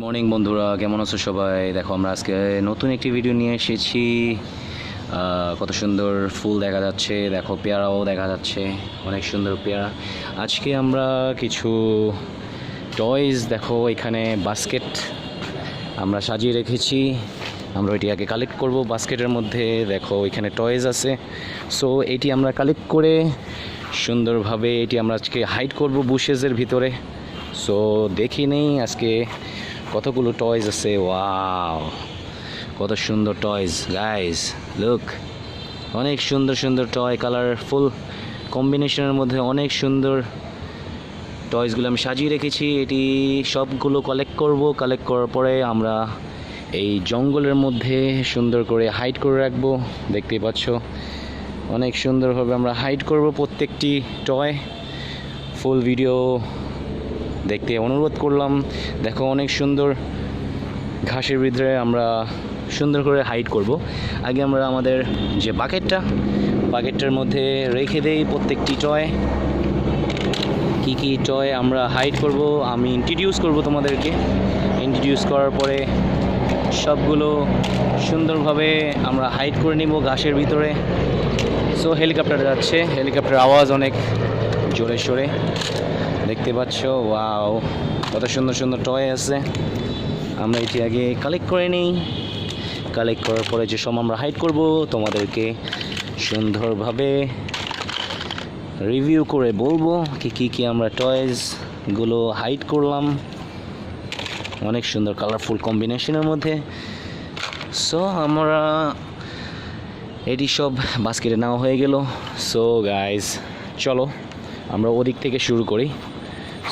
Morning বন্ধুরা, কেমন আছো সবাই? দেখো আমরা আজকে নতুন একটি ভিডিও নিয়ে এসেছি। কত সুন্দর ফুল দেখা যাচ্ছে, দেখো পেয়ারাও দেখা যাচ্ছে, অনেক সুন্দর পেয়ারা। আজকে আমরা কিছু টয়স, দেখো এখানে বাস্কেট আমরা সাজিয়ে রেখেছি। আমরা এটি আগে কালেক্ট করব বাস্কেটের মধ্যে। দেখো এখানে টয়েস আছে, সো এটি আমরা কালেক্ট করে সুন্দরভাবে এটি আমরা আজকে হাইড করব বুশেসের ভিতরে। সো দেখি নেই আজকে কতগুলো টয়েস আছে। ওয়াও, কত সুন্দর টয়েস গাইস, লুক। অনেক সুন্দর সুন্দর টয়, কালারফুল কম্বিনেশনের মধ্যে অনেক সুন্দর টয়েসগুলো আমি সাজিয়ে রেখেছি। এটি সবগুলো কালেক্ট করব। কালেক্ট করার পরে আমরা এই জঙ্গলের মধ্যে সুন্দর করে হাইড করে রাখবো। দেখতেই পাচ্ছ অনেক সুন্দরভাবে আমরা হাইড করব প্রত্যেকটি টয়। ফুল ভিডিও দেখতে অনুরোধ করলাম। দেখো অনেক সুন্দর ঘাসের ভিতরে আমরা সুন্দর করে হাইড করব। আগে আমরা আমাদের যে বাকেটটার মধ্যে রেখে দেই প্রত্যেকটি টয়। কি কি টয় আমরা হাইড করব আমি ইন্ট্রোডিউস করব তোমাদেরকে। ইন্ট্রোডিউস করার পরে সবগুলো সুন্দরভাবে আমরা হাইড করে নিব ঘাসের ভিতরে। সো হেলিকপ্টার যাচ্ছে, হেলিকপ্টার আওয়াজ অনেক জোরে সোরে, দেখতে পাচ্ছ। ওয়াও, কত সুন্দর সুন্দর টয় আছে। আমরা এটি আগে কালেক্ট করে নিই। কালেক্ট করার পরে যে সব আমরা হাইড করব তোমাদেরকে সুন্দরভাবে রিভিউ করে বলবো কি কি আমরা টয়েসগুলো হাইড করলাম অনেক সুন্দর কালারফুল কম্বিনেশনের মধ্যে। সো আমরা এটি সব বাস্কেটে নেওয়া হয়ে গেল। সো গাইজ, চলো আমরা ওদিক থেকে শুরু করি।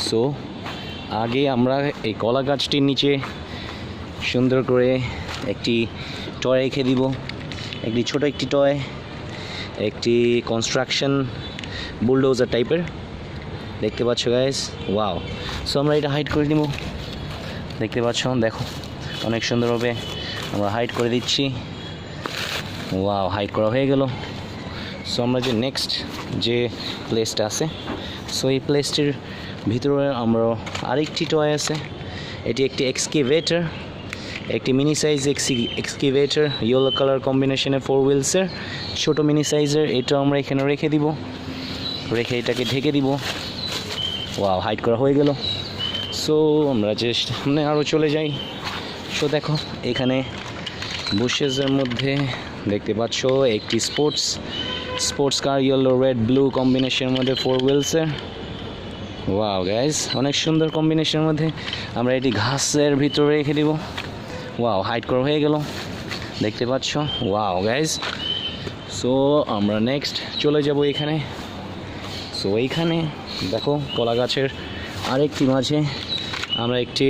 সো আগে আমরা এই কলা গাছটির নিচে সুন্দর করে একটি টয় রেখে দিব। একটি ছোট একটি টয়, একটি কনস্ট্রাকশন বুলডোজার টাইপের, দেখতে পাচ্ছ গাইস। ওয়াও, সো আমরা এটা হাইড করে নিব। দেখতে পাচ্ছ, দেখো অনেক সুন্দরভাবে আমরা হাইড করে দিচ্ছি। ওয়াও, হাইড করা হয়ে গেল। সো আমরা যে নেক্সট যে প্লেসটা আছে, সো এই প্লেসটির ভিতরে আমরা আরেকটি টয় আছে। এটি একটি এক্সকিভেটর, একটি mini size excavator, yellow colour কম্বিনেশনে 4 হুইলসের ছোটো মিনি সাইজের। এটা আমরা এখানে রেখে দিব, রেখে এটাকে ঢেকে দিব। ওয়াও, হাইড করা হয়ে গেল। সো আমরা যে সামনে আরও চলে যাই। সো দেখো এখানে বুশেসের মধ্যে দেখতে পাচ্ছ একটি sports car, yellow red blue কম্বিনেশনের মধ্যে 4 হুইলসের। ওয়াও গাইজ, অনেক সুন্দর কম্বিনেশনের মধ্যে আমরা এটি ঘাসের ভিতরে রেখে দিব। ওয়াও, হাইড করা হয়ে গেল, দেখতে পাচ্ছ। ওয়াও গাইজ, সো আমরা নেক্সট চলে যাব এখানে। সো এইখানে দেখো কলা গাছের আরেকটি মাঝে আমরা একটি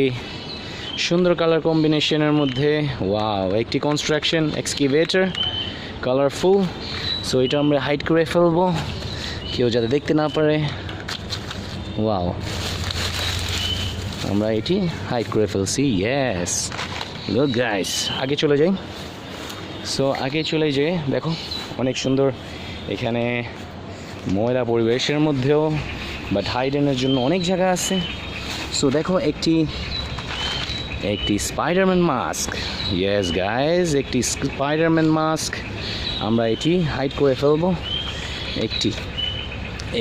সুন্দর কালার কম্বিনেশনের মধ্যে, ওয়াও, একটি কনস্ট্রাকশন এক্সকিভেটর কালারফুল। সো এটা আমরা হাইড করে ফেলবো, কেউ যাতে দেখতে না পারে। ওয়াও, আমরা এটি হাইড করে ফেলছি। ইয়েস, লুক গাইস, আগে চলে যাই। সো আগে চলে যেয়ে দেখো অনেক সুন্দর এখানে ময়লা পরিবেশের মধ্যেও বাট হাইডেনের জন্য অনেক জায়গা আছে। সো দেখো একটি স্পাইডারম্যান মাস্ক। ইয়েস গাইস, একটি স্পাইডারম্যান মাস্ক আমরা এটি হাইড করে ফেলবো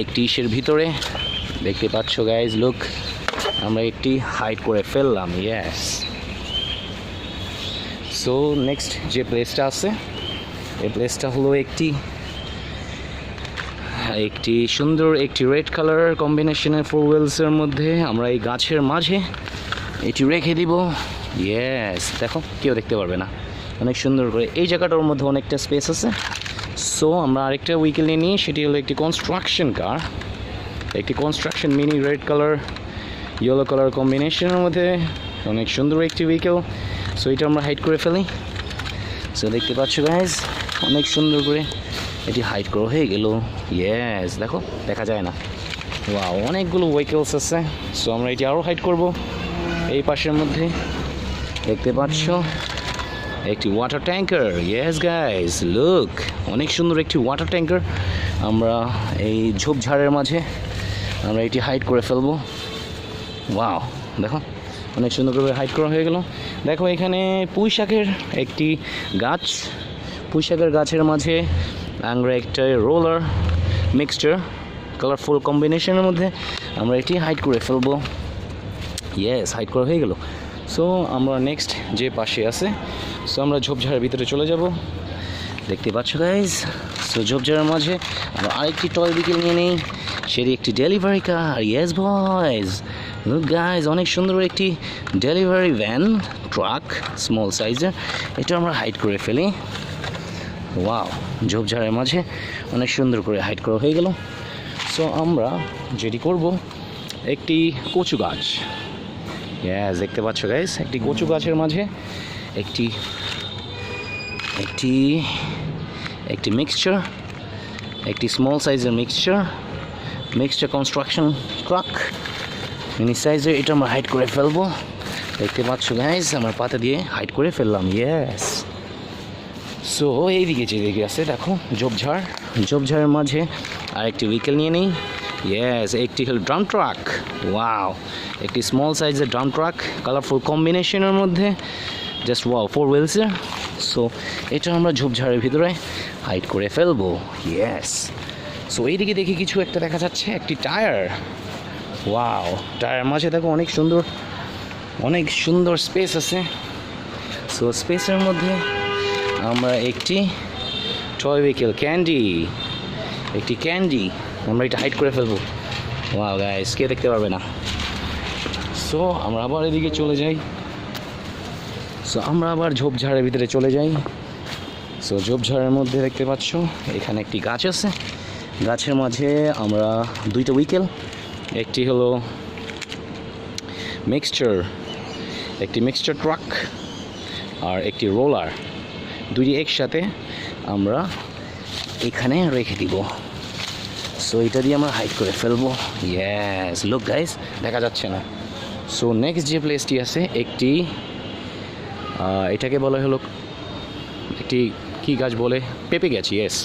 একটি ইসের ভিতরে। দেখতে পাচ্ছ গাইজ, লুক, আমরা একটি হাইড করে ফেললাম। ইয়েস। সো নেক্সট যে প্লেসটা আছে, এই প্লেসটা হলো একটি সুন্দর একটি রেড কালার কম্বিনেশনের 4 হুইলসের মধ্যে আমরা এই গাছের মাঝে এটি রেখে দিব। ইয়েস, দেখো কেউ দেখতে পারবে না, অনেক সুন্দর করে। এই জায়গাটার মধ্যে অনেকটা স্পেস আছে। সো আমরা আরেকটা উইকেল নিই, সেটি হলো একটি কনস্ট্রাকশন কার, একটি construction mini red colour yellow colour কম্বিনেশনের মধ্যে অনেক সুন্দর একটি উইকেল। সো এটা আমরা হাইড করে ফেলি। সো দেখতে পাচ্ছ গাইজ, অনেক সুন্দর করে এটি হাইড করা হয়ে গেল। ইয়েস, দেখো দেখা যায় না। ওয়াও, অনেকগুলো উইকেলস আছে। সো আমরা এটি আরও হাইড করব। এই পাশের মধ্যে দেখতে পাচ্ছ একটি water tanker. Yes guys, look, অনেক সুন্দর একটি ওয়াটার ট্যাঙ্কার আমরা এই ঝোপঝাড়ের মাঝে আমরা এটি হাইড করে ফেলবো। ওয়াও, দেখো অনেক সুন্দর করে হাইড করা হয়ে গেল। দেখো এখানে পুঁই শাকের একটি গাছ, পুঁই শাকের গাছের মাঝে আমরা একটা রোলার মিক্সচার কালারফুল কম্বিনেশনের মধ্যে আমরা এটি হাইড করে ফেলবো। ইয়েস, হাইড করা হয়ে গেল। সো আমরা নেক্সট যে পাশে আছে, সো আমরা ঝোপঝাড়ের ভিতরে চলে যাব। দেখতে পাচ্ছ গাইজ, সো ঝোপঝাড়ের মাঝে আমরা আরেকটি টয় বিকেল নিয়ে নিই, সেটি একটি ডেলিভারি কার। ইয়েস বয়েজ, লুক গাইজ, অনেক সুন্দর একটি ডেলিভারি ভ্যান ট্রাক স্মল সাইজের, এটা আমরা হাইড করে ফেলি। ওয়াও, ঝোপঝাড়ের মাঝে অনেক সুন্দর করে হাইড করা হয়ে গেল। সো আমরা যেটি করব, একটি কচু গাছ। ইয়েস, দেখতে পাচ্ছ গাইজ, একটি কচু গাছের মাঝে একটি একটি একটি মিক্সচার, একটি স্মল সাইজের মিক্সচার কনস্ট্রাকশন ট্রাক মিনি সাইজের, এটা আমরা হাইড করে ফেলবো। দেখতে পাচ্ছ গাইজ, আমরা পাতা দিয়ে হাইড করে ফেললাম। ইয়েস, সো এইদিকে যেদিকে আছে দেখো ঝোপঝাড়ের মাঝে আরেকটি ভেহিকেল নিয়ে নিই। ইয়েস, একটি হল ড্রাম ট্রাক। ওয়াও, একটি স্মল সাইজের ড্রাম ট্রাক কালারফুল কম্বিনেশনের মধ্যে, জাস্ট ওয়াও, 4 হুইলসের। সো এটা আমরা ঝোপঝাড়ের ভিতরে হাইড করে ফেলবো। ইয়েস, সো এইদিকে দেখি কিছু একটা দেখা যাচ্ছে, একটি টায়ার। ওয়াও, টায়ার মাঝে দেখো অনেক সুন্দর স্পেস আছে। সো স্পেসের মধ্যে আমরা একটি টয় ভেহিকেল ক্যান্ডি আমরা এটা হাইড করে ফেলবো। ওয়াও গাইস, কে দেখতে পারবে না। সো আমরা আবার এদিকে চলে যাই। সো আমরা আবার ঝোপঝাড়ের ভিতরে চলে যাই। সো ঝোপঝাড়ের মধ্যে দেখতে পাচ্ছ এখানে একটি গাছ আছে, গাছের মাঝে আমরা দুইটা ভেহিকেল, একটি হলো মিক্সচার ট্রাক আর একটি রোলার, দুইটি একসাথে আমরা এখানে রেখে দিব। সো এটা দিয়ে আমরা হাইড করে ফেলবো। ইয়েস, লুক গাইস, দেখা যাচ্ছে না। সো নেক্সট যে প্লেসটি আছে, একটি এটাকে বলা হলো একটি কি গাছ বলে, পেঁপে গাছ। ইয়েস,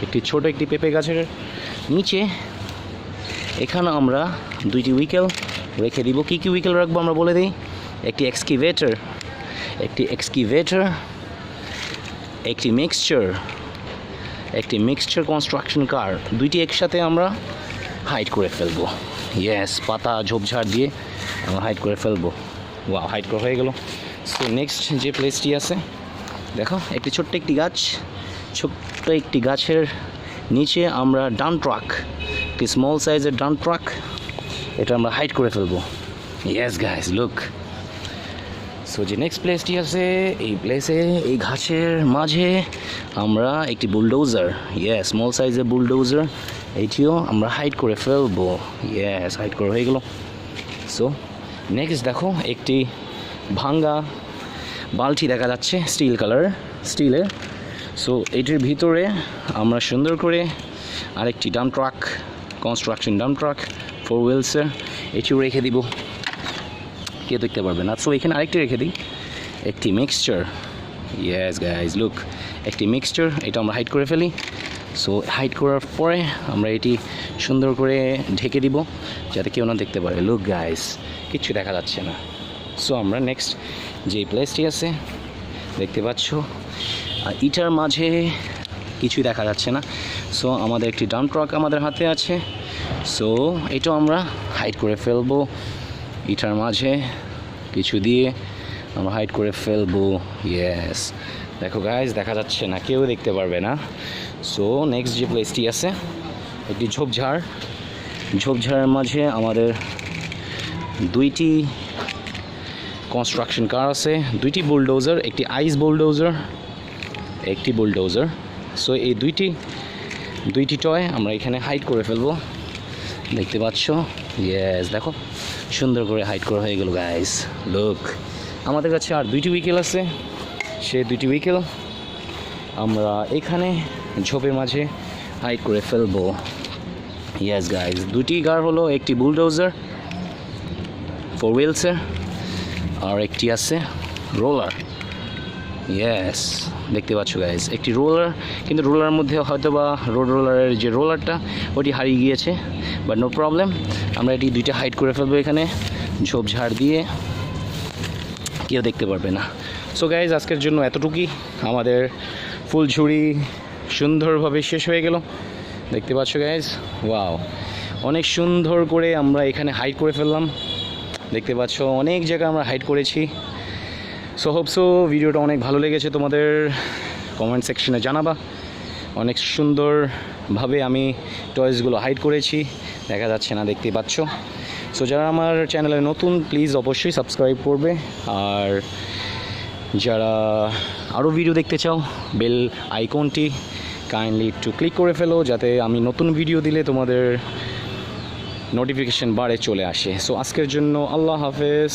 একটি ছোট একটি পেঁপে গাছের নিচে এখানে আমরা দুইটি ভেহিকেল রেখে দিব। কী ভেহিকেল রাখবো আমরা বলে দিই, একটি এক্সকিভেটর, একটি মিক্সচার কনস্ট্রাকশন কার, দুইটি একসাথে আমরা হাইড করে ফেলবো। ইয়েস, পাতা ঝোপঝাড় দিয়ে আমরা হাইড করে ফেলবো। ওয়াও, হাইড করা হয়ে গেল। সো নেক্সট যে প্লেসটি আছে দেখো, একটি ছোট্ট একটি গাছের নিচে আমরা ডাম্প ট্রাক, একটি স্মল সাইজের ডাম্প ট্রাক, এটা আমরা হাইড করে ফেলবো। Yes guys, look. সো যে নেক্সট প্লেসটি আছে, এই প্লেসে এই ঘাসের মাঝে আমরা একটি বুলডোজার, ইয়েস, স্মল সাইজের বুলডোজার, এইটিও আমরা হাইড করে ফেলবো। ইয়েস, হাইড করা হয়ে গেল। সো নেক্সট দেখো, একটি ভাঙ্গা বালতি দেখা যাচ্ছে, স্টিলের। সো এটির ভিতরে আমরা সুন্দর করে আরেকটি dump truck, construction dump truck 4 হুইলসের, এটিও রেখে দিব, কেউ দেখতে পারবে না। সো এখানে আরেকটি রেখে দিই, একটি মিক্সচার। ইয়েস গাইজ, লুক, একটি মিক্সচার, এটা আমরা হাইড করে ফেলি। সো হাইড করার পরে আমরা এটি সুন্দর করে ঢেকে দিব যাতে কেউ না দেখতে পারে। লুক গাইজ, কিচ্ছু দেখা যাচ্ছে না। সো আমরা নেক্সট যে প্লেসটি আছে দেখতে পাচ্ছ, ইটার মাঝে কিছুই দেখা যাচ্ছে না। সো আমাদের একটি ডাম্প ট্রাক আমাদের হাতে আছে। সো এটাও আমরা হাইড করে ফেলবো, ইটার মাঝে কিছু দিয়ে আমরা হাইড করে ফেলবো। ইয়েস, দেখো গাইজ, দেখা যাচ্ছে না, কেউ দেখতে পারবে না। সো নেক্সট যে প্লেসটি আছে, একটি ঝোপঝাড়ের মাঝে আমাদের দুইটি কনস্ট্রাকশন কার আছে, দুইটি বুলডোজার, একটি আইস বুলডোজার, সো এই দুইটি টয় আমরা এখানে হাইড করে ফেলবো। দেখতে পাচ্ছ, ইয়েস, দেখো সুন্দর করে হাইড করা হয়ে গেল গাইস। লুক, আমাদের কাছে আর দুইটি ভেহিকেল আছে, সেই দুইটি ভেহিকেল আমরা এখানে ঝোপের মাঝে হাইড করে ফেলবো। ইয়েস গাইস, দুইটি কার হলো, একটি বুলডোজার 4 হুইলসের আর একটি আছে রোলার। ইয়েস, দেখতে পাচ্ছ গাইস, একটি রোলার, কিন্তু রোলারের মধ্যে হয়তো বা রোলারের যে রোলারটা ওটি হারিয়ে গিয়েছে, বাট নো প্রবলেম, আমরা এটি দুইটা হাইড করে ফেলবো এখানে ঝোপঝাড় দিয়ে। কেউ দেখতে পারবে না। সো গাইজ, আজকের জন্য এতটুকুই। আমাদের ফুলঝুরি সুন্দরভাবে শেষ হয়ে গেল, দেখতে পাচ্ছ গাইজ। ওয়াও, অনেক সুন্দর করে আমরা এখানে হাইড করে ফেললাম, দেখতে পাচ্ছ অনেক জায়গা আমরা হাইড করেছি। সো হোপসো ভিডিওটা অনেক ভালো লেগেছে তোমাদের, কমেন্ট সেকশনে জানাবা। অনেক সুন্দরভাবে আমি টয়েসগুলো হাইড করেছি, দেখা যাচ্ছে না, দেখতেই পাচ্ছ। সো যারা আমার চ্যানেলে নতুন, প্লিজ অবশ্যই সাবস্ক্রাইব করবে। আর যারা আরও ভিডিও দেখতে চাও, বেল আইকনটি কাইন্ডলি একটু ক্লিক করে ফেলো, যাতে আমি নতুন ভিডিও দিলে তোমাদের নোটিফিকেশন বারে চলে আসে। সো আজকের জন্য আল্লাহ হাফেজ।